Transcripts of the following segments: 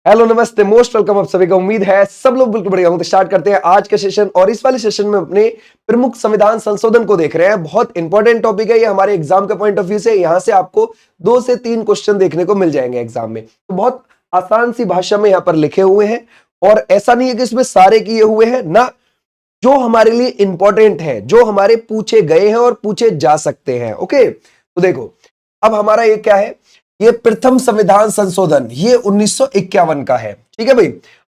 Hello नमस्ते, most welcome आप सभी का। उम्मीद है सब लोग बिल्कुल बढ़िया होंगे। तो स्टार्ट करते हैं आज का सेशन। और इस वाले सेशन में अपने प्रमुख संविधान संशोधन को देख रहे हैं। बहुत इंपॉर्टेंट टॉपिक है ये हमारे एग्जाम के पॉइंट ऑफ व्यू से। यहां से आपको 2 से 3 क्वेश्चन देखने को मिल जाएंगे एग्जाम में। तो बहुत आसान सी भाषा में यहाँ पर लिखे हुए हैं और ऐसा नहीं है कि इसमें सारे किए हुए हैं ना, जो हमारे लिए इंपॉर्टेंट है, जो हमारे पूछे गए हैं और पूछे जा सकते हैं। ओके, तो देखो अब हमारा ये क्या है, ये प्रथम संविधान संशोधन, ये 1951 का है। ठीक है भाई।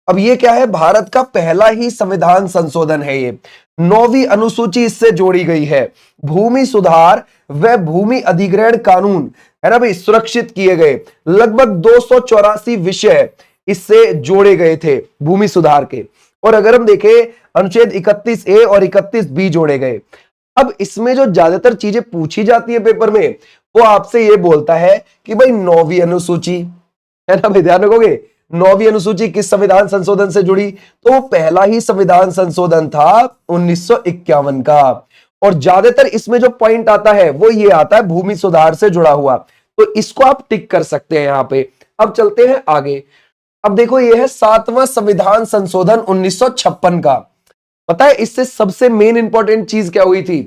अब ये क्या है, भारत का पहला ही संविधान संशोधन है ये। 9वीं अनुसूची इससे जोड़ी गई है। भूमि सुधार व भूमि अधिग्रहण कानून है ना भाई, सुरक्षित किए गए। लगभग 284 विषय इससे जोड़े गए थे भूमि सुधार के। और अगर हम देखें, अनुच्छेद 31A और 31B जोड़े गए। अब इसमें जो ज्यादातर चीजें पूछी जाती है पेपर में, वो आपसे ये बोलता है कि भाई 9वीं अनुसूची है ना भाई, ध्यान रखोगे 9वीं अनुसूची किस संविधान संशोधन से जुड़ी, तो वो पहला ही संविधान संशोधन था 1951 का। और ज्यादातर इसमें जो पॉइंट आता है वो ये आता है भूमि सुधार से जुड़ा हुआ, तो इसको आप टिक कर सकते हैं यहां पे। अब चलते हैं आगे। अब देखो ये है 7वां संविधान संशोधन 1956 का। पता है इससे सबसे मेन इंपॉर्टेंट चीज क्या हुई थी,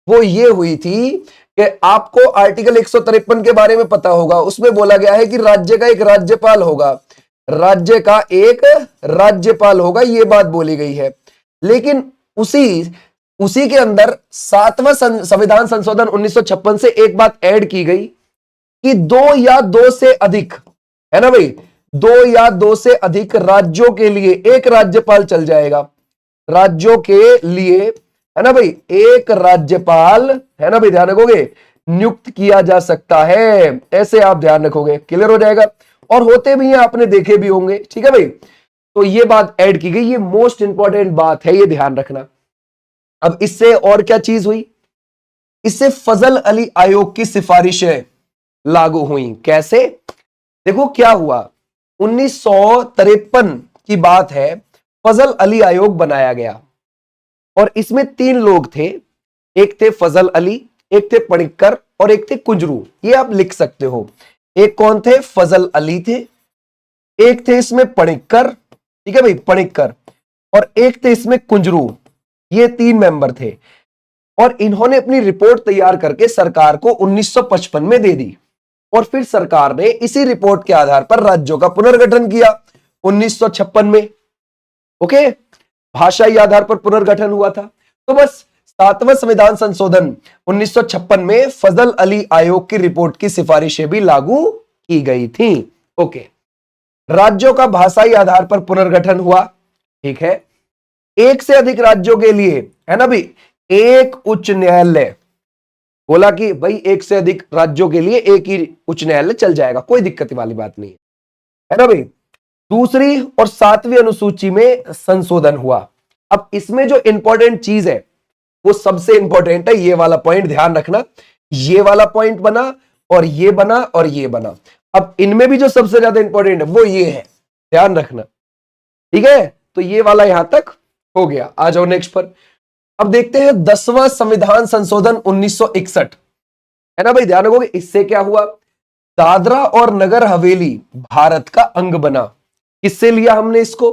वो ये हुई थी कि आपको आर्टिकल 153 के बारे में पता होगा। उसमें बोला गया है कि राज्य का एक राज्यपाल होगा, राज्य का एक राज्यपाल होगा, ये बात बोली गई है। लेकिन उसी के अंदर 7वां संविधान संशोधन 1956 से एक बात ऐड की गई कि 2 या 2 से अधिक, है ना भाई, 2 या 2 से अधिक राज्यों के लिए एक राज्यपाल चल जाएगा। राज्यों के लिए है ना भाई, एक राज्यपाल है ना भाई, ध्यान रखोगे, नियुक्त किया जा सकता है। ऐसे आप ध्यान रखोगे, क्लियर हो जाएगा। और होते भी हैं, आपने देखे भी होंगे। ठीक है भाई, तो ये बात ऐड की गई, ये मोस्ट इंपॉर्टेंट बात है, ये ध्यान रखना। अब इससे और क्या चीज हुई, इससे फजल अली आयोग की सिफारिशें लागू हुई। कैसे, देखो क्या हुआ, 1953 की बात है, फजल अली आयोग बनाया गया। और इसमें 3 लोग थे, एक थे फजल अली, एक थे पणिक्कर और एक थे कुंजरू। ये आप लिख सकते हो। एक कौन थे, फजल अली थे, एक थे इसमें पणिक्कर, ठीक है भाई, पणिक्कर, और एक थे इसमें कुंजरू। ये 3 मेंबर थे। और इन्होंने अपनी रिपोर्ट तैयार करके सरकार को 1955 में दे दी। और फिर सरकार ने इसी रिपोर्ट के आधार पर राज्यों का पुनर्गठन किया 1956 में। ओके, भाषाई आधार पर पुनर्गठन हुआ था। तो बस 7वां संविधान संशोधन 1956 में फजल अली आयोग की रिपोर्ट की सिफारिशें भी लागू की गई थी। ओके, राज्यों का भाषाई आधार पर पुनर्गठन हुआ। ठीक है, एक से अधिक राज्यों के लिए है ना भाई, एक उच्च न्यायालय, बोला कि भाई एक से अधिक राज्यों के लिए एक ही उच्च न्यायालय चल जाएगा, कोई दिक्कत वाली बात नहीं है ना भाई। दूसरी और 7वीं अनुसूची में संशोधन हुआ। अब इसमें जो इंपॉर्टेंट चीज है वो सबसे इंपॉर्टेंट है, ये वाला पॉइंट ध्यान रखना। ये वाला पॉइंट बना और ये बना और ये बना। अब इनमें भी जो सबसे ज्यादा इंपॉर्टेंट है वो ये है, ध्यान रखना। ठीक है, तो ये वाला यहां तक हो गया। आ जाओ नेक्स्ट पर। अब देखते हैं 10वां संविधान संशोधन 1961, है ना भाई, ध्यान रखोगे। इससे क्या हुआ, दादरा और नगर हवेली भारत का अंग बना। किससे लिया हमने इसको,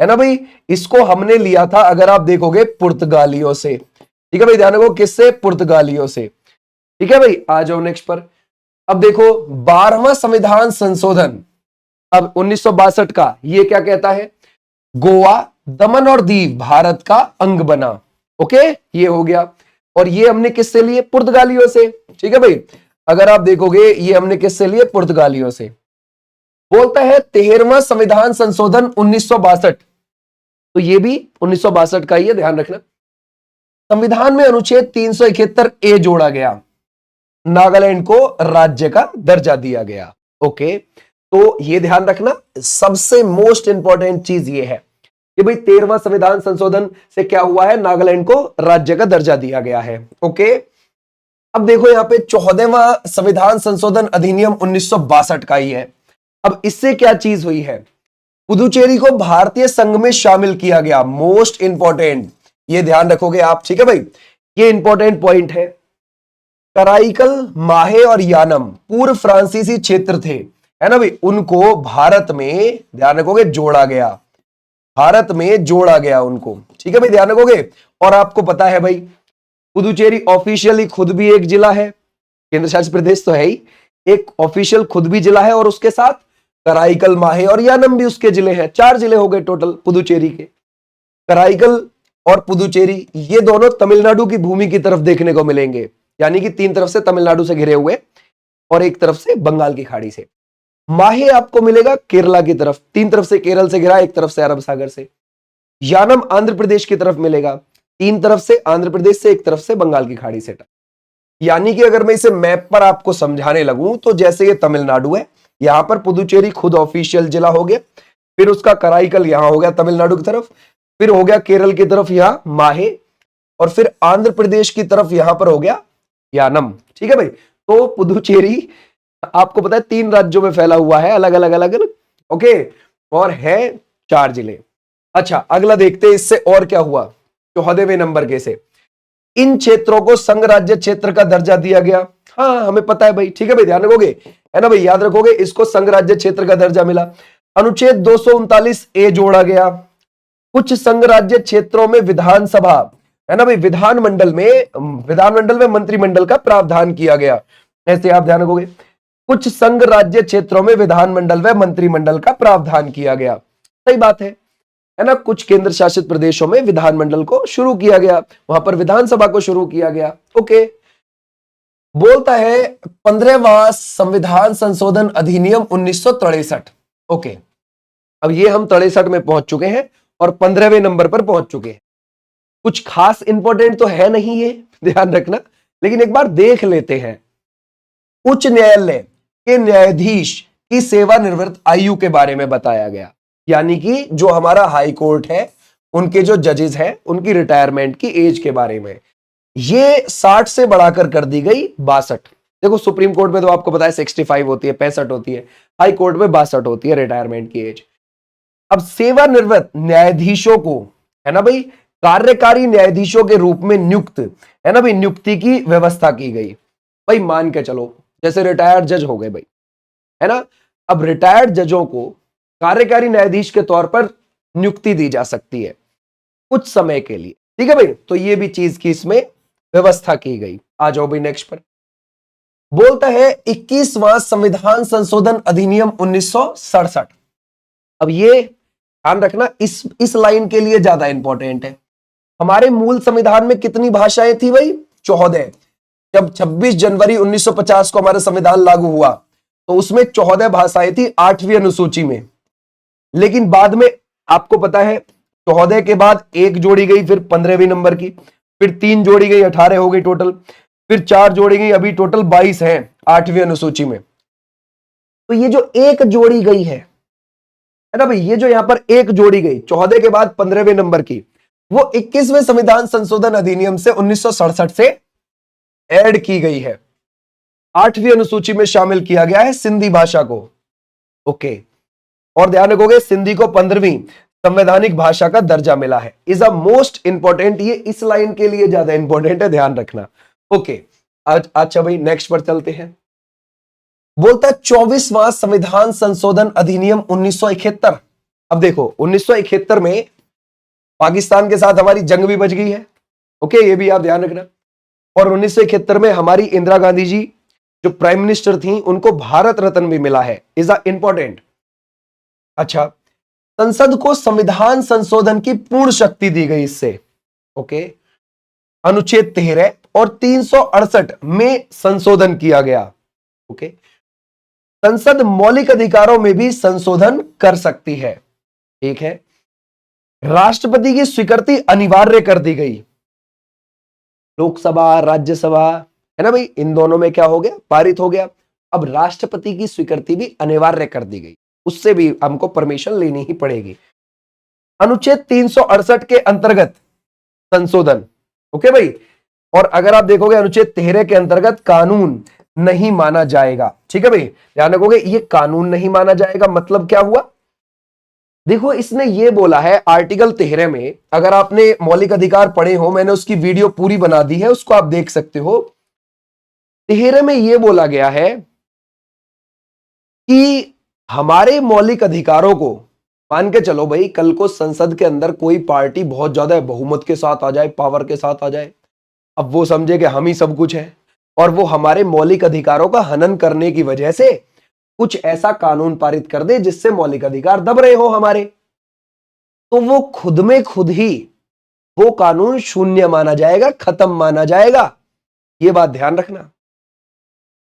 है ना भाई, इसको हमने लिया था, अगर आप देखोगे, पुर्तगालियों से। ठीक है भाई, ध्यान रखो, किससे, पुर्तगालियों से। ठीक है भाई, आ जाओ नेक्स्ट पर। अब देखो 12वां संविधान संशोधन, अब 1962 का, ये क्या कहता है, गोवा, दमन और दीव भारत का अंग बना। ओके, ये हो गया। और ये हमने किससे लिए, पुर्तगालियों से। ठीक है भाई, अगर आप देखोगे ये हमने किससे लिए, पुर्तगालियों से। बोलता है 13वां संविधान संशोधन 1962, तो ये भी 1962 का ही है, ध्यान रखना। संविधान में अनुच्छेद 371A जोड़ा गया, नागालैंड को राज्य का दर्जा दिया गया। ओके, तो ये ध्यान रखना, सबसे मोस्ट इंपॉर्टेंट चीज ये है कि भाई 13वां संविधान संशोधन से क्या हुआ है, नागालैंड को राज्य का दर्जा दिया गया है। ओके, अब देखो यहां पे 14वां संविधान संशोधन अधिनियम 1962 का ही है। अब इससे क्या चीज हुई है, पुदुचेरी को भारतीय संघ में शामिल किया गया। मोस्ट इंपॉर्टेंट, ये ध्यान रखोगे आप। ठीक है भाई, ये इंपॉर्टेंट पॉइंट है। कराईकल, माहे और यानम पूर्व फ्रांसीसी क्षेत्र थे, है ना भाई, उनको भारत में, ध्यान रखोगे, जोड़ा गया, भारत में जोड़ा गया उनको। ठीक है भाई, ध्यान रखोगे। और आपको पता है भाई, पुदुचेरी ऑफिशियली खुद भी एक जिला है, केंद्र शासित प्रदेश तो है ही, एक ऑफिशियल खुद भी जिला है, और उसके साथ कराईकल, माहे और यानम भी उसके जिले हैं। 4 जिले हो गए टोटल पुदुचेरी के। कराईकल और पुदुचेरी ये दोनों तमिलनाडु की भूमि की तरफ देखने को मिलेंगे, यानी कि 3 तरफ से तमिलनाडु से घिरे हुए और एक तरफ से बंगाल की खाड़ी से। माहे आपको मिलेगा केरला की तरफ, 3 तरफ से केरल से घिरा, एक तरफ से अरब सागर से। यानम आंध्र प्रदेश की तरफ मिलेगा, 3 तरफ से आंध्र प्रदेश से, एक तरफ से बंगाल की खाड़ी से। यानी कि अगर मैं इसे मैप पर आपको समझाने लगूं तो जैसे ये तमिलनाडु है, यहां पर पुदुचेरी खुद ऑफिशियल जिला हो गया, फिर उसका कराईकल यहां हो गया तमिलनाडु की तरफ, फिर हो गया केरल की तरफ यहां माहे, और फिर आंध्र प्रदेश की तरफ यहां पर हो गया यानम। ठीक है भाई, तो पुदुचेरी आपको पता है 3 राज्यों में फैला हुआ है, अलग अलग अलग अलग। ओके, और है 4 जिले। अच्छा, अगला देखते हैं इससे और क्या हुआ 14वें नंबर के से। इन क्षेत्रों को संघ राज्य क्षेत्र का दर्जा दिया गया। हाँ, हमें पता है भाई। ठीक है भाई, ध्यान रखोगे, है ना भाई, याद रखोगे, इसको संघ राज्य क्षेत्र का दर्जा मिला। अनुच्छेद 239 ए जोड़ा गया। कुछ संघ राज्य क्षेत्रों में विधानसभा, है ना भाई, विधानमंडल में मंत्रिमंडल का प्रावधान किया गया। ऐसे आप ध्यान रखोगे, कुछ संघ राज्य क्षेत्रों में विधानमंडल व मंत्रिमंडल का प्रावधान किया गया। सही बात है ना। कुछ केंद्र शासित प्रदेशों में विधानमंडल को शुरू किया गया, वहां पर विधानसभा को शुरू किया गया। ओके, बोलता है 15वां संविधान संशोधन अधिनियम 1963। ओके, अब ये हम 63 में पहुंच चुके हैं और 15वें नंबर पर पहुंच चुके हैं। कुछ खास इंपॉर्टेंट तो है नहीं ये, ध्यान रखना, लेकिन एक बार देख लेते हैं। उच्च न्यायालय के न्यायाधीश की सेवानिवृत्त आयु के बारे में बताया गया, यानी कि जो हमारा हाई कोर्ट है, उनके जो जजेस हैं, उनकी रिटायरमेंट की एज के बारे में ये 60 से बढ़ाकर कर दी गई 62। देखो, सुप्रीम कोर्ट में तो आपको पता है 65 होती है, 65 होती है, हाई कोर्ट में 62 होती है रिटायरमेंट की एज। अब सेवानिवृत्त न्यायाधीशों को, है ना भाई, कार्यकारी न्यायाधीशों के रूप में नियुक्त, है ना भाई, नियुक्ति की व्यवस्था की गई। भाई मान के चलो, जैसे रिटायर्ड जज हो गए भाई, है ना, अब रिटायर्ड जजों को कार्यकारी न्यायाधीश के तौर पर नियुक्ति दी जा सकती है कुछ समय के लिए। ठीक है भाई, तो ये भी चीज की इसमें व्यवस्था की गई। आ जाओ भाई नेक्स्ट पर। बोलता है 21वां संविधान संशोधन अधिनियम 1967। अब ये ध्यान रखना, इस लाइन के लिए ज्यादा इंपॉर्टेंट है। हमारे मूल संविधान में कितनी भाषाएं थी भाई? 14। जब 26 जनवरी 1950 को हमारा संविधान लागू हुआ तो उसमें 14 भाषाएं थी 8वीं अनुसूची में। लेकिन बाद में आपको पता है 14 के बाद 1 जोड़ी गई, फिर 15वीं नंबर की, फिर 3 जोड़ी गई, 18 हो गई टोटल, फिर 4 जोड़ी गई, अभी टोटल 22 हैं 8वीं अनुसूची में। तो ये जो 1 जोड़ी गई है ना भाई, ये जो यहां पर 1 जोड़ी गई 14 के बाद 15वें नंबर की, वो 21वें संविधान संशोधन अधिनियम से 1967 से ऐड की गई है। 8वीं अनुसूची में शामिल किया गया है सिंधी भाषा को। ओके, और ध्यान रखोगे सिंधी को 15वीं संवैधानिक भाषा का दर्जा मिला है। इज अ मोस्ट इंपॉर्टेंट, ये इस लाइन के लिए ज्यादा इंपॉर्टेंट है, ध्यान रखना। ओके, अच्छा भाई नेक्स्ट पर चलते हैं। बोलता है 24वां संविधान संशोधन अधिनियम 1971। अब देखो 1971 में पाकिस्तान के साथ हमारी जंग भी बच गई है। ओके, ये भी आप ध्यान रखना। और 1971 में हमारी इंदिरा गांधी जी जो प्राइम मिनिस्टर थी, उनको भारत रत्न भी मिला है। Is a important. अच्छा, संसद को संविधान संशोधन की पूर्ण शक्ति दी गई इससे। ओके, अनुच्छेद 13 और 368 में संशोधन किया गया। ओके, संसद मौलिक अधिकारों में भी संशोधन कर सकती है। ठीक है, राष्ट्रपति की स्वीकृति अनिवार्य कर दी गई। लोकसभा, राज्यसभा, है ना भाई, इन दोनों में क्या हो गया? पारित हो गया। अब राष्ट्रपति की स्वीकृति भी अनिवार्य कर दी गई, उससे भी हमको परमिशन लेनी ही पड़ेगी। अनुच्छेद 368 के अंतर्गत संशोधन। ओके भाई, और अगर आप देखोगे अनुच्छेद 13 के अंतर्गत कानून नहीं माना जाएगा। ठीक है भाई, ध्यान रखोगे, ये कानून नहीं माना जाएगा मतलब क्या हुआ? देखो, इसने ये बोला है आर्टिकल 13 में, अगर आपने मौलिक अधिकार पढ़े हो, मैंने उसकी वीडियो पूरी बना दी है, उसको आप देख सकते हो। 13 में यह बोला गया है कि हमारे मौलिक अधिकारों को मान के चलो भाई, कल को संसद के अंदर कोई पार्टी बहुत ज्यादा बहुमत के साथ आ जाए, पावर के साथ आ जाए, अब वो समझे कि हम ही सब कुछ है और वो हमारे मौलिक अधिकारों का हनन करने की वजह से कुछ ऐसा कानून पारित कर दे जिससे मौलिक अधिकार दब रहे हो हमारे, तो वो खुद में खुद ही वो कानून शून्य माना जाएगा, खत्म माना जाएगा। ये बात ध्यान रखना।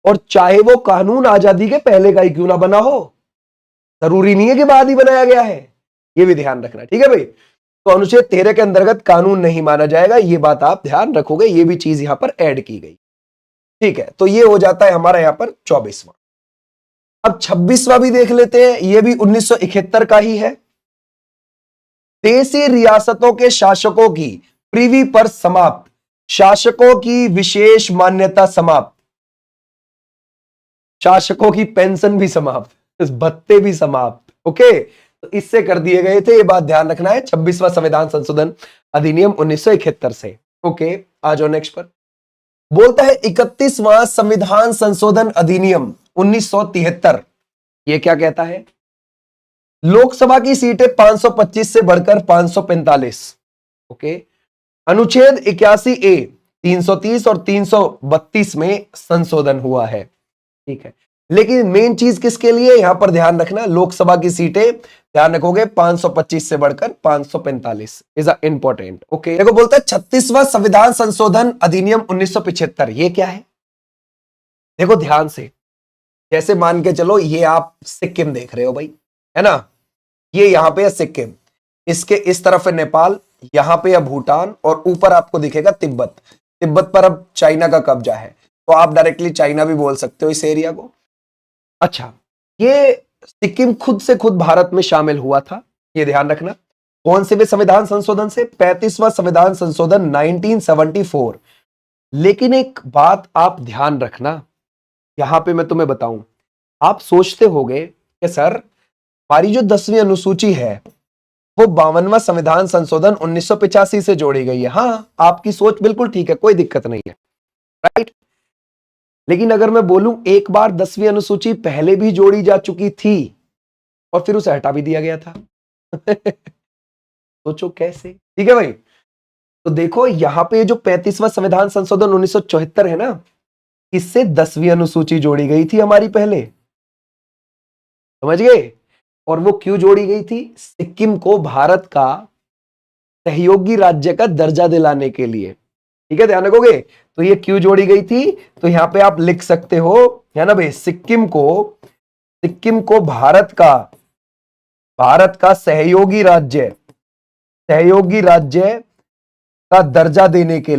और चाहे वो कानून आजादी के पहले का ही क्यों ना बना हो, जरूरी नहीं है कि बाद ही बनाया गया है, ये भी ध्यान रखना। ठीक है भाई, तो अनुच्छेद 13 के अंतर्गत कानून नहीं माना जाएगा, ये बात आप ध्यान रखोगे, ये भी चीज यहां पर ऐड की गई। ठीक है, तो ये हो जाता है हमारा यहां पर 24वां। अब 26वां भी देख लेते हैं, ये भी 1971 का ही है। देशी रियासतों के शासकों की प्रीवी पर समाप्त, शासकों की विशेष मान्यता समाप्त, शासकों की पेंशन भी समाप्त, भत्ते भी समाप्त। ओके, तो इससे कर दिए गए थे, ये बात ध्यान रखना है 26वां संविधान संशोधन अधिनियम 1971 से। ओके, आ जाओ नेक्स्ट पर। बोलता है 31वां संविधान संशोधन अधिनियम 1973, ये क्या कहता है? लोकसभा की सीटें 525 से बढ़कर 545। ओके, अनुच्छेद 81A 330 और 332 में संशोधन हुआ है। ठीक है, लेकिन मेन चीज किसके लिए यहां पर ध्यान रखना, लोकसभा की सीटें ध्यान रखोगे 525 से बढ़कर 545 इज इंपॉर्टेंट। ओके, देखो बोलता है 36वां संविधान संशोधन अधिनियम 1975, ये क्या है? देखो ध्यान से, जैसे मान के चलो ये आप सिक्किम देख रहे हो भाई, है ना, ये यहां पे है सिक्किम, इसके इस तरफ है नेपाल, यहां पे है भूटान और ऊपर आपको दिखेगा तिब्बत। तिब्बत पर अब चाइना का कब्जा है, तो आप डायरेक्टली चाइना भी बोल सकते हो इस एरिया को। अच्छा, ये सिक्किम खुद से खुद भारत में शामिल हुआ था, ये ध्यान रखना। कौन से भी संविधान संशोधन से? 35वां संविधान संशोधन 1974। लेकिन एक बात आप ध्यान रखना, यहां पे मैं तुम्हें बताऊं, आप सोचते होंगे कि सर हमारी जो 10वीं अनुसूची है वो 52वां संविधान संशोधन 1985 से जोड़ी गई है। हां, आपकी सोच बिल्कुल ठीक है, कोई दिक्कत नहीं है, राइट। लेकिन अगर मैं बोलूं एक बार 10वीं अनुसूची पहले भी जोड़ी जा चुकी थी और फिर उसे हटा भी दिया गया था। सोचो कैसे। ठीक है भाई, तो देखो यहां पे जो 35वां संविधान संशोधन 1974 है ना, इससे 10वीं अनुसूची जोड़ी गई थी हमारी पहले, समझ गए? और वो क्यों जोड़ी गई थी? सिक्किम को भारत का सहयोगी राज्य का दर्जा दिलाने के लिए। ठीक है, ध्यान रखोगे। तो ये क्यों जोड़ी गई थी, तो यहां पे आप लिख सकते हो, है ना भाई, सिक्किम को भारत का सहयोगी राज्य का दर्जा देने के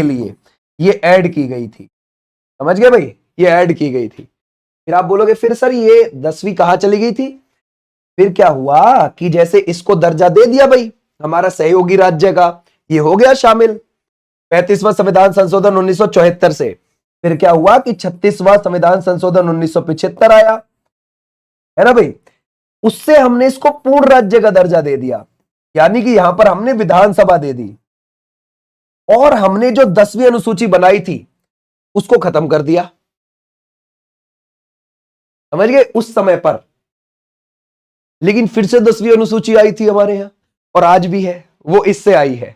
लिए ये ऐड की गई थी। समझ गए भाई, ये ऐड की गई थी। फिर आप बोलोगे फिर सर ये 10वीं कहां चली गई थी? फिर क्या हुआ कि जैसे इसको दर्जा दे दिया भाई हमारा सहयोगी राज्य का, ये हो गया शामिल 35वां संविधान संशोधन 1974 से। फिर क्या हुआ कि 36वां संविधान संशोधन 1975 आया, है ना भाई, उससे हमने इसको पूर्ण राज्य का दर्जा दे दिया, यानी कि यहां पर हमने विधानसभा दे दी और हमने जो 10वीं अनुसूची बनाई थी उसको खत्म कर दिया। समझ गए उस समय पर। लेकिन फिर से 10वीं अनुसूची आई थी हमारे यहां और आज भी है, वो इससे आई है।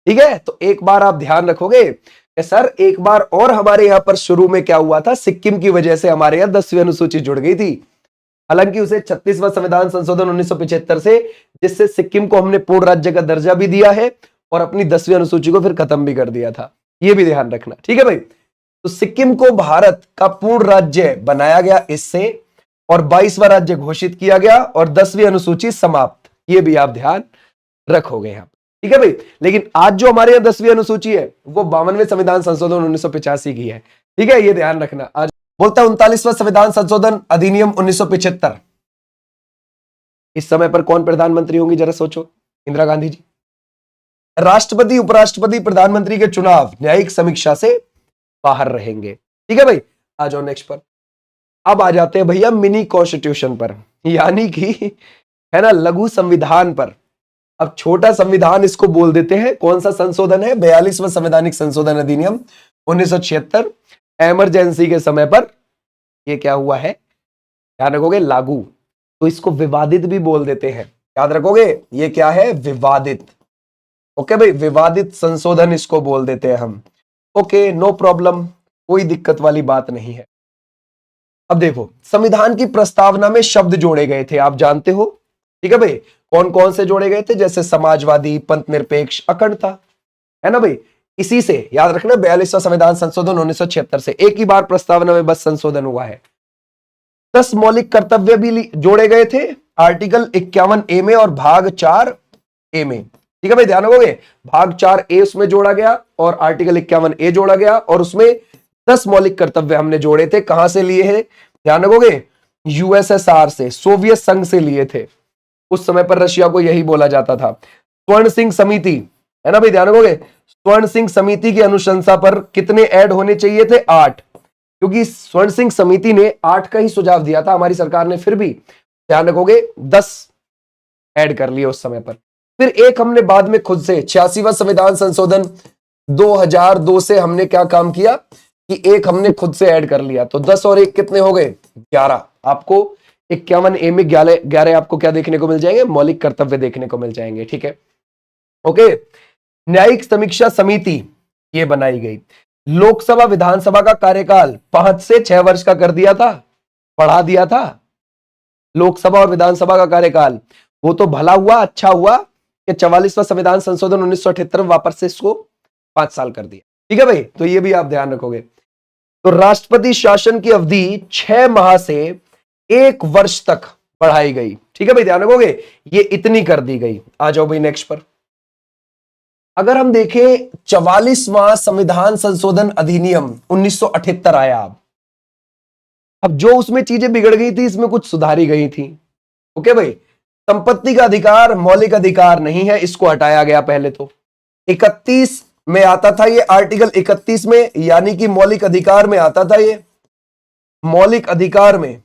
ठीक है, तो एक बार आप ध्यान रखोगे कि सर एक बार और हमारे यहां पर शुरू में क्या हुआ था, सिक्किम की वजह से हमारे यहां 10वीं अनुसूची जुड़ गई थी। हालांकि उसे 36वां संविधान संशोधन 1975 से, जिससे सिक्किम को हमने पूर्ण राज्य का दर्जा भी दिया है और अपनी 10वीं अनुसूची को फिर खत्म भी कर दिया था, यह भी ध्यान रखना। ठीक है भाई, तो सिक्किम को भारत का पूर्ण राज्य बनाया गया इससे और 22वां राज्य घोषित किया गया और 10वीं अनुसूची समाप्त, ये भी आप ध्यान रखोगे यहां। ठीक है भाई, लेकिन आज जो हमारे यहां 10वीं अनुसूची है वो 52वें संविधान संशोधन 1985 की है। ठीक है, ये ध्यान रखना। आज बोलता है 39वां संविधान संशोधन अधिनियम 1975। इस समय पर कौन प्रधानमंत्री होंगी जरा सोचो? इंदिरा गांधी जी। राष्ट्रपति, उपराष्ट्रपति, प्रधानमंत्री के चुनाव न्यायिक समीक्षा से बाहर रहेंगे। ठीक है भाई, आ जाओ नेक्स्ट पर। अब आ जाते हैं भैया मिनी कॉन्स्टिट्यूशन पर, यानी कि है ना लघु संविधान पर। अब छोटा संविधान इसको बोल देते हैं। कौन सा संशोधन है? 42वां संवैधानिक संशोधन अधिनियम 1976। इमरजेंसी के समय पर ये क्या हुआ है, ध्यान रखोगे, लागू। तो इसको विवादित भी बोल देते हैं, याद रखोगे, ये क्या है, विवादित। ओके भाई, विवादित संशोधन इसको बोल देते हैं हम। ओके, नो प्रॉब्लम, कोई दिक्कत वाली बात नहीं है। अब देखो, संविधान की प्रस्तावना में शब्द जोड़े गए थे, आप जानते हो, ठीक है भाई। कौन कौन से जोड़े गए थे, जैसे समाजवादी, पंथ निरपेक्ष, अखंडता, है ना भाई। इसी से याद रखना, 42वां संविधान संशोधन 1976 से एक ही बार प्रस्तावना में बस संशोधन हुआ है। 10 मौलिक कर्तव्य भी जोड़े गए थे, आर्टिकल 51A में और भाग 4A में, ठीक है भाई, ध्यान रखोगे। भाग 4A उसमें जोड़ा गया और आर्टिकल 51A जोड़ा गया, और उसमें 10 मौलिक कर्तव्य हमने जोड़े थे। कहां से लिए हैं, ध्यान रखोगे, यूएसएसआर से, सोवियत संघ से लिए थे। उस समय पर रशिया को यही बोला जाता था। स्वर्ण सिंह समिति, है ना भाई, ध्यान रखोगे। स्वर्ण सिंह समिति की अनुशंसा पर कितने ऐड होने चाहिए थे, 8, क्योंकि स्वर्ण सिंह समिति ने 8 का ही सुझाव दिया था, हमारी सरकार ने फिर भी, ध्यान रखोगे, 10 ऐड कर लिए उस समय पर। फिर एक हमने बाद में खुद से 86वां संविधान संशोधन 2002 से हमने क्या काम किया कि एक हमने खुद से ऐड कर लिया, तो 10 और 1 कितने हो गए, 11। आपको 51A में 11 आपको क्या देखने को मिल जाएंगे, मौलिक कर्तव्य देखने को मिल जाएंगे, ठीक है। ओके, न्यायिक समीक्षा समिति ये बनाई गई। लोकसभा विधानसभा का कार्यकाल 5 से 6 वर्ष का कर दिया था, बढ़ा दिया था। लोकसभा और विधानसभा का कार्यकाल, वो तो भला हुआ, अच्छा हुआ कि 44वां संविधान संशोधन 1978 वापस से इसको 5 साल कर दिया, ठीक है भाई। तो ये भी आप ध्यान रखोगे। तो राष्ट्रपति शासन की अवधि 6 माह से 1 वर्ष तक बढ़ाई गई, ठीक है भाई, ध्यान रखोगे, ये इतनी कर दी गई। आ जाओ भाई नेक्स्ट पर। अगर हम देखें 44वां संविधान संशोधन अधिनियम 1978 आया। अब जो उसमें चीजें बिगड़ गई थी, इसमें कुछ सुधारी गई थी। ओके भाई, संपत्ति का अधिकार मौलिक अधिकार नहीं है, इसको हटाया गया। पहले तो 31 में आता था ये, आर्टिकल 31 में, यानी कि मौलिक अधिकार में आता था ये, मौलिक अधिकार में।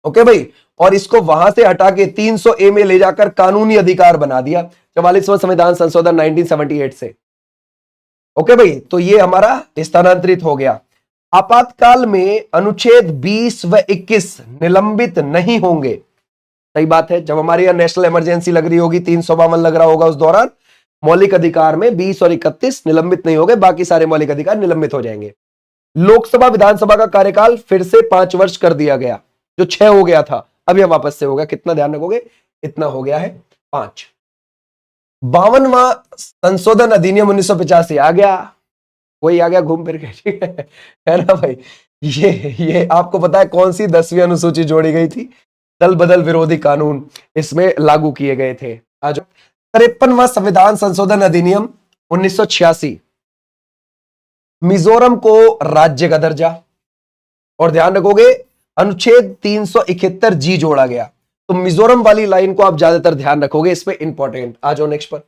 ओके भाई, और इसको वहां से हटा के 300A में ले जाकर कानूनी अधिकार बना दिया 44वां संविधान संशोधन 1978 से। ओके भाई, तो ये हमारा स्थानांतरित हो गया। आपातकाल में अनुच्छेद 20 व 21 निलंबित नहीं होंगे। सही बात है, जब हमारे यहां नेशनल इमरजेंसी लग रही होगी, 352 लग रहा होगा, उस दौरान मौलिक अधिकार में 20 और 31 निलंबित नहीं होंगे, बाकी सारे मौलिक अधिकार निलंबित हो जाएंगे। लोकसभा विधानसभा का कार्यकाल फिर से 5 वर्ष कर दिया गया, जो 6 हो गया था, अब यह वापस से हो गया। कितना ध्यान रखोगे, इतना हो गया है 5। 52वां संशोधन अधिनियम 1985 आ गया, वही आ गया घूम फिर के, ठीक है ना भाई। ये आपको पता है कौन सी 10वीं अनुसूची जोड़ी गई थी, दल बदल विरोधी कानून इसमें लागू किए गए थे। आज 53वां संविधान संशोधन अधिनियम 1986, मिजोरम को राज्य का दर्जा, और ध्यान रखोगे अनुच्छेद 371G जोड़ा गया। तो मिजोरम वाली लाइन को आप ज्यादातर ध्यान रखोगे, इसमें इंपॉर्टेंट। आ जाओ नेक्स्ट पर।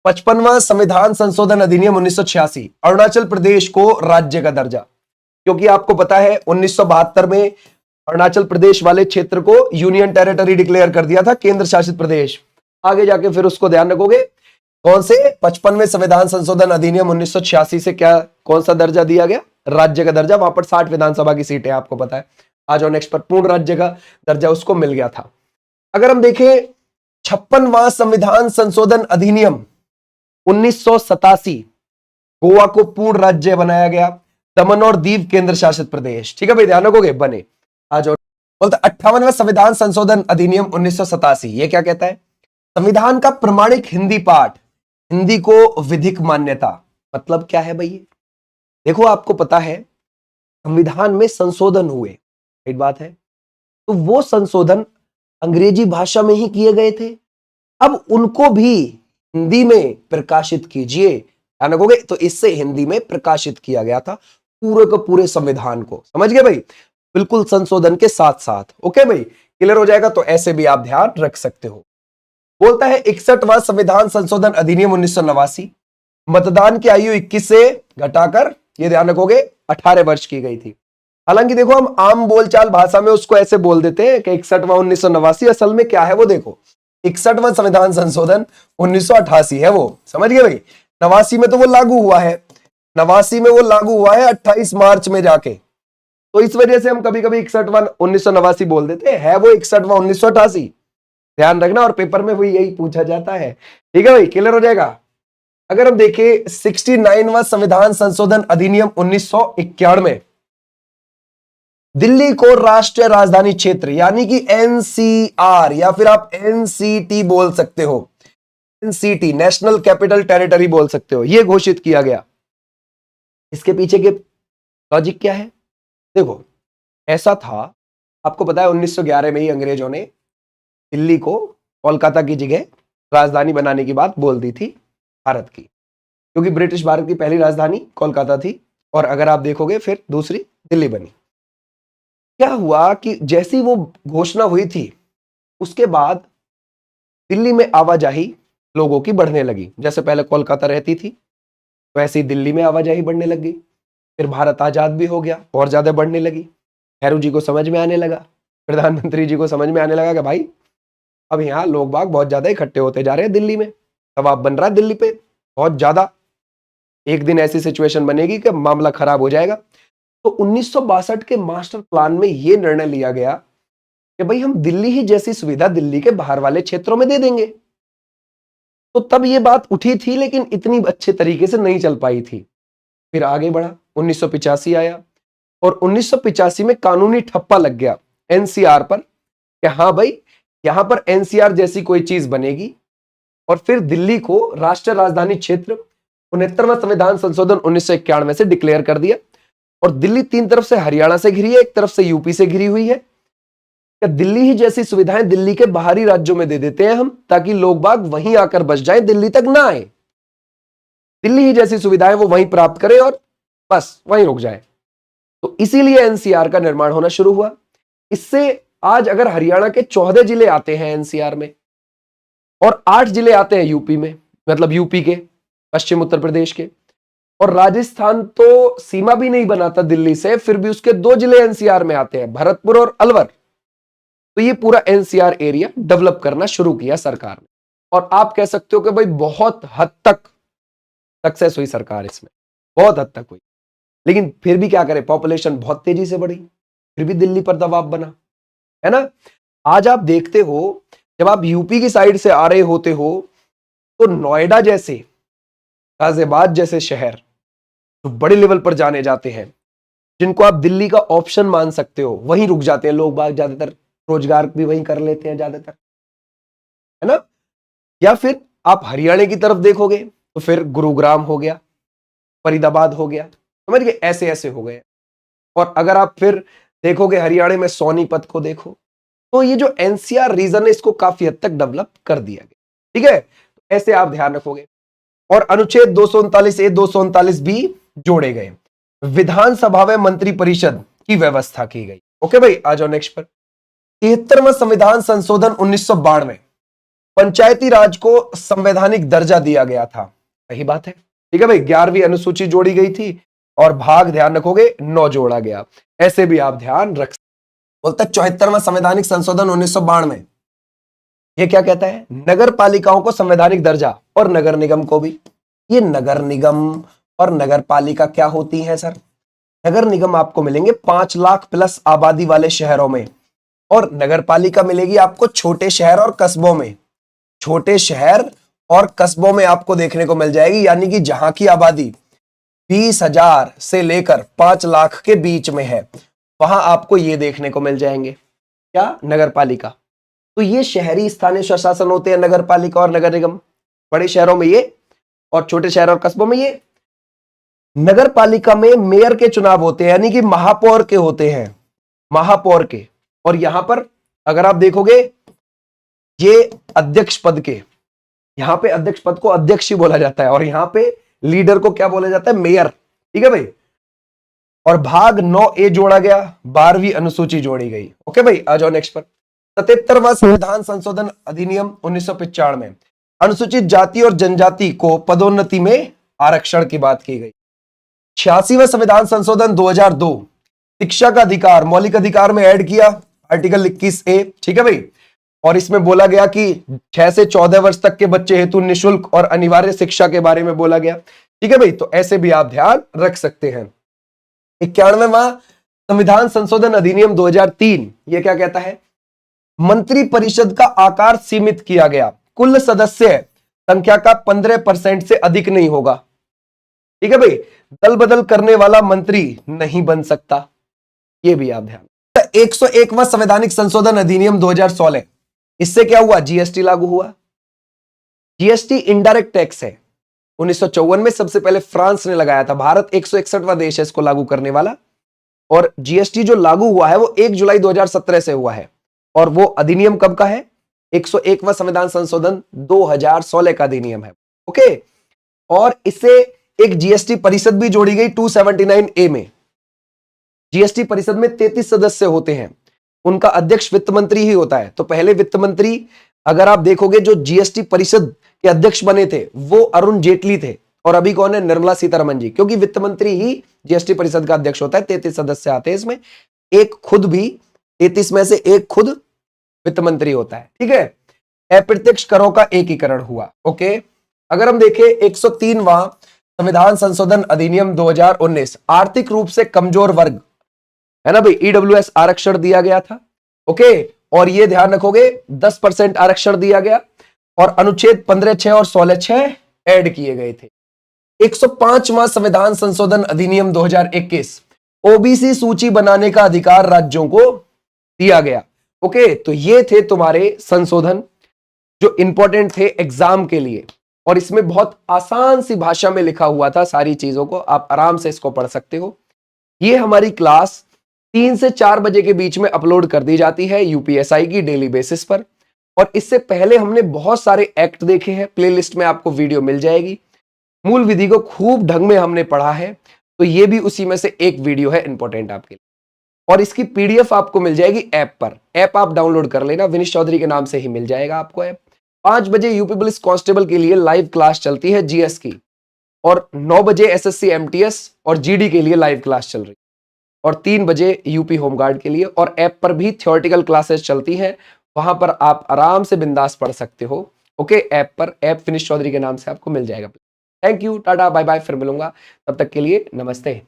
55वां संविधान संशोधन अधिनियम 1986, अरुणाचल प्रदेश को राज्य का दर्जा, क्योंकि आपको पता है 1972 में अरुणाचल प्रदेश वाले क्षेत्र को यूनियन टेरिटरी डिक्लेयर कर दिया था, केंद्र शासित प्रदेश। आगे जाके फिर उसको ध्यान रखोगे, कौन से 55वें संविधान संशोधन अधिनियम 1986 से क्या, कौन सा दर्जा दिया गया, राज्य का दर्जा। वहां पर 60 विधानसभा की सीटें आपको पता है। आ जाओ नेक्स्ट पर, पूर्ण राज्य का दर्जा उसको मिल गया था। अगर हम देखें 56वां संविधान संशोधन अधिनियम 1987, गोवा को पूर्ण राज्य बनाया गया, दमन और दीव केंद्र शासित प्रदेश, ठीक है भाई, ध्यान रखोगे, बने। आ जाओ, बोलते 58वां संविधान संशोधन अधिनियम 1987, ये क्या कहता है, संविधान का प्रमाणिक हिंदी पाठ, हिंदी को विधिक मान्यता। मतलब क्या है भाई, देखो आपको पता है संविधान में संशोधन हुए, एक बात है, तो वो संशोधन अंग्रेजी भाषा में ही किए गए थे, अब उनको भी हिंदी में प्रकाशित कीजिए, ध्यान रखोगे। तो इससे हिंदी में प्रकाशित किया गया था पूरे के पूरे संविधान को, समझ गए भाई, बिल्कुल संशोधन के साथ साथ। ओके भाई, क्लियर हो जाएगा। तो ऐसे भी आप ध्यान रख सकते हो। बोलता है 61वां संविधान संशोधन अधिनियम 1989, मतदान की आयु 21 से घटाकर, ये ध्यान रखोगे, 18 वर्ष की गई थी। हालांकि देखो हम आम बोलचाल भाषा में उसको ऐसे बोल देते हैं कि 61वां 1989, असल में क्या है वो देखो, 61वां संविधान संशोधन 1988 है वो, समझ गए भाई। 89 में तो वो लागू हुआ है, 89 में वो लागू हुआ है 28 मार्च में जाके, तो इस वजह से हम कभी कभी 61वां 1989 बोल देते हैं, है वो 61वां 1988। ध्यान रखना, और पेपर में भी यही पूछा जाता है। ठीक है भाई, क्लियर हो जाएगा। अगर हम देखें 69वां संविधान संशोधन अधिनियम 1991, दिल्ली को राष्ट्रीय राजधानी क्षेत्र यानी कि एनसीआर या फिर आप एनसीटी बोल सकते हो, एनसीटी नेशनल कैपिटल टेरिटरी बोल सकते हो, यह घोषित किया गया। इसके पीछे के लॉजिक क्या है? देखो, ऐसा था, आपको पता है 1911 में ही अंग्रेजों ने दिल्ली को कोलकाता की जगह राजधानी बनाने की बात बोल दी थी भारत की, क्योंकि ब्रिटिश भारत की पहली राजधानी कोलकाता थी और अगर आप देखोगे फिर दूसरी दिल्ली बनी। क्या हुआ कि जैसी वो घोषणा हुई थी उसके बाद दिल्ली में आवाजाही लोगों की बढ़ने लगी। जैसे पहले कोलकाता रहती थी वैसे ही दिल्ली में आवाजाही बढ़ने लग गई। फिर भारत आजाद भी हो गया और ज्यादा बढ़ने लगी। नेहरू जी को समझ में आने लगा, प्रधानमंत्री जी को समझ में आने लगा कि भाई अब यहाँ लोग बाग बहुत ज्यादा इकट्ठे होते जा रहे हैं दिल्ली में, दबाव बन रहा है दिल्ली पे बहुत ज्यादा, एक दिन ऐसी सिचुएशन बनेगी कि मामला खराब हो जाएगा। तो 1962 के मास्टर प्लान में यह निर्णय लिया गया कि भाई हम दिल्ली ही जैसी सुविधा दिल्ली के बाहर वाले क्षेत्रों में दे देंगे। तो तब यह बात उठी थी लेकिन इतनी अच्छे तरीके से नहीं चल पाई थी। फिर आगे बढ़ा, 1985 आया और 1985 में कानूनी ठप्पा लग गया एनसीआर पर कि हाँ भाई यहां पर एनसीआर जैसी कोई चीज बनेगी। और फिर दिल्ली को राष्ट्रीय राजधानी क्षेत्र 69वां संविधान संशोधन 1991 से डिक्लेयर कर दिया। और दिल्ली तीन तरफ से हरियाणा से घिरी है, एक तरफ से यूपी से घिरी हुई है। क्या दिल्ली ही जैसी सुविधाएं दिल्ली के बाहरी राज्यों में दे देते हैं हम, ताकि लोग बाग वहीं आकर बस जाएं, दिल्ली तक ना आए। दिल्ली ही जैसी सुविधाएं वो वहीं प्राप्त करें और बस वहीं रुक जाए। तो इसीलिए एनसीआर का निर्माण होना शुरू हुआ। इससे आज अगर हरियाणा के 14 जिले आते हैं एनसीआर में और 8 जिले आते हैं यूपी में, मतलब यूपी के, पश्चिम उत्तर प्रदेश के, और राजस्थान तो सीमा भी नहीं बनाता दिल्ली से, फिर भी उसके 2 जिले एनसीआर में आते हैं, भरतपुर और अलवर। तो ये पूरा एनसीआर एरिया डेवलप करना शुरू किया सरकार ने। और आप कह सकते हो कि भाई बहुत हद तक सक्सेस हुई सरकार इसमें, बहुत हद तक हुई। लेकिन फिर भी क्या करें, पॉपुलेशन बहुत तेजी से बढ़ी, फिर भी दिल्ली पर दबाव बना, है ना। आज आप देखते हो जब आप यूपी की साइड से आ रहे होते हो तो नोएडा जैसे, गाजियाबाद जैसे शहर जो बड़े लेवल पर जाने जाते हैं, जिनको आप दिल्ली का ऑप्शन मान सकते हो, वहीं रुक जाते हैं लोग बाग, ज्यादातर रोजगार भी वहीं कर लेते हैं ज्यादातर, है ना। या फिर आप हरियाणा की तरफ देखोगे तो फिर गुरुग्राम हो गया, फरीदाबाद हो गया, समझ गए, ऐसे ऐसे हो गए। और अगर आप फिर देखोगे हरियाणा में सोनीपत को देखो, तो ये जो एनसीआर रीजन है इसको काफी हद तक डेवलप कर दिया गया। ठीक है, तो ऐसे आप ध्यान रखोगे। और अनुच्छेद 239A 239B जोड़े गए, विधानसभा में मंत्री परिषद की व्यवस्था की गई। ओके भाई, आ जाओ नेक्स्ट पर। 73वां संविधान संशोधन 1992, पंचायती राज को संवैधानिक दर्जा दिया गया था। सही बात है, ठीक है भाई। 11वीं अनुसूची जोड़ी गई थी और भाग, ध्यान रखोगे, 9 जोड़ा गया। ऐसे भी आप ध्यान रख। बोलता 74वां संवैधानिक संशोधन 1992, ये क्या कहता है, नगर पालिकाओं को संवैधानिक दर्जा और नगर निगम को भी। ये नगर निगम और नगर पालिका क्या होती है सर? नगर निगम आपको मिलेंगे 5 लाख प्लस आबादी वाले शहरों में, और नगर पालिका मिलेगी आपको छोटे शहर और कस्बों में। छोटे शहर और कस्बों में आपको देखने को मिल जाएगी, यानी कि जहां की आबादी 20,000 से लेकर 5 लाख के बीच में है, वहां आपको ये देखने को मिल जाएंगे, क्या, नगर पालिका। तो ये शहरी स्थानीय स्वशासन होते हैं, नगर पालिका और नगर निगम। बड़े शहरों में ये और छोटे शहर और कस्बों में ये। नगर पालिका में मेयर के चुनाव होते हैं, यानी कि महापौर के होते हैं, महापौर के। और यहां पर अगर आप देखोगे ये अध्यक्ष पद के, यहां पे अध्यक्ष पद को अध्यक्ष ही बोला जाता है और यहां पे लीडर को क्या बोला जाता है, मेयर। ठीक है भाई। और भाग 9A जोड़ा गया, 12वीं अनुसूची जोड़ी गई। ओके भाई, आ जाओ नेक्स्ट पर। 77वां संविधान संशोधन अधिनियम 1995 में अनुसूचित जाति और जनजाति को पदोन्नति में आरक्षण की बात की गई। 86वां संविधान संशोधन 2002, शिक्षा का अधिकार मौलिक अधिकार में ऐड किया, आर्टिकल 21A। ठीक है भाई। और इसमें बोला गया कि 6 से 14 वर्ष तक के बच्चे हेतु निःशुल्क और अनिवार्य शिक्षा के बारे में बोला गया। ठीक है भाई, तो ऐसे भी आप ध्यान रख सकते हैं। 91वां संविधान संशोधन अधिनियम 2003 ये क्या कहता है? मंत्री परिषद का आकार सीमित किया गया, कुल सदस्य संख्या का 15% से अधिक नहीं होगा। ठीक है भाई, दल बदल करने वाला मंत्री नहीं बन सकता, ये भी आप ध्यान। 101वां संवैधानिक संशोधन अधिनियम 2016, इससे क्या हुआ? जीएसटी लागू हुआ। जीएसटी इनडायरेक्ट टैक्स है, 1954 में सबसे पहले फ्रांस ने लगाया था। भारत 161वां देश है इसको लागू करने वाला। और जीएसटी जो लागू हुआ है वो 1 जुलाई 2017 से हुआ है। और वो अधिनियम कब का है? 101वां संविधान संशोधन 2016 का अधिनियम है। ओके, और इससे एक जीएसटी परिषद भी जोड़ी गई 279A में। जीएसटी परिषद में 33 सदस्य होते हैं, उनका अध्यक्ष वित्त मंत्री ही होता है। तो पहले वित्त मंत्री, अगर आप देखोगे, जो जीएसटी परिषद के अध्यक्ष बने थे वो अरुण जेटली थे, और अभी कौन है? निर्मला सीतारमण जी, क्योंकि वित्त मंत्री ही जीएसटी परिषद का अध्यक्ष होता है। 33 सदस्य आते हैं इसमें, एक खुद भी 33 में से एक खुद वित्त मंत्री होता है। ठीक है, अप्रत्यक्ष करों का एकीकरण हुआ। ओके, अगर हम देखें 103वां संविधान संशोधन अधिनियम 2019, आर्थिक रूप से कमजोर वर्ग है ना भाई, ईडब्ल्यूएस आरक्षण दिया गया था। ओके, और ये ध्यान रखोगे 10% आरक्षण दिया गया, और अनुच्छेद 15(6) और 16(6) ऐड किए गए थे। 105वां संविधान संशोधन अधिनियम 2021, ओबीसी सूची बनाने का अधिकार राज्यों को दिया गया। ओके, तो ये थे तुम्हारे संशोधन जो इंपॉर्टेंट थे एग्जाम के लिए, और इसमें बहुत आसान सी भाषा में लिखा हुआ था सारी चीजों को, आप आराम से इसको पढ़ सकते हो। ये हमारी क्लास 3 से 4 बजे के बीच में अपलोड कर दी जाती है यूपीएसआई की डेली बेसिस पर। और इससे पहले हमने बहुत सारे एक्ट देखे हैं, प्लेलिस्ट में आपको वीडियो मिल जाएगी। मूल विधि को खूब ढंग में हमने पढ़ा है, तो ये भी उसी में से एक वीडियो है इंपॉर्टेंट आपके लिए। और इसकी पीडीएफ आपको मिल जाएगी ऐप पर, ऐप आप डाउनलोड कर लेना, विनीश चौधरी के नाम से ही मिल जाएगा आपको ऐप। 5 बजे यूपी पुलिस कांस्टेबल के लिए लाइव क्लास चलती है जीएस की, और 9 बजे एसएससी एमटीएस और जीडी के लिए लाइव क्लास चल रही, और 3 बजे यूपी होमगार्ड के लिए। और ऐप पर भी थ्योरेटिकल क्लासेस चलती हैं, वहां पर आप आराम से बिंदास पढ़ सकते हो। ओके, ऐप पर, ऐप विनीश चौधरी के नाम से आपको मिल जाएगा। Thank you, tata, bye bye, फिर मिलूंगा, तब तक के लिए नमस्ते।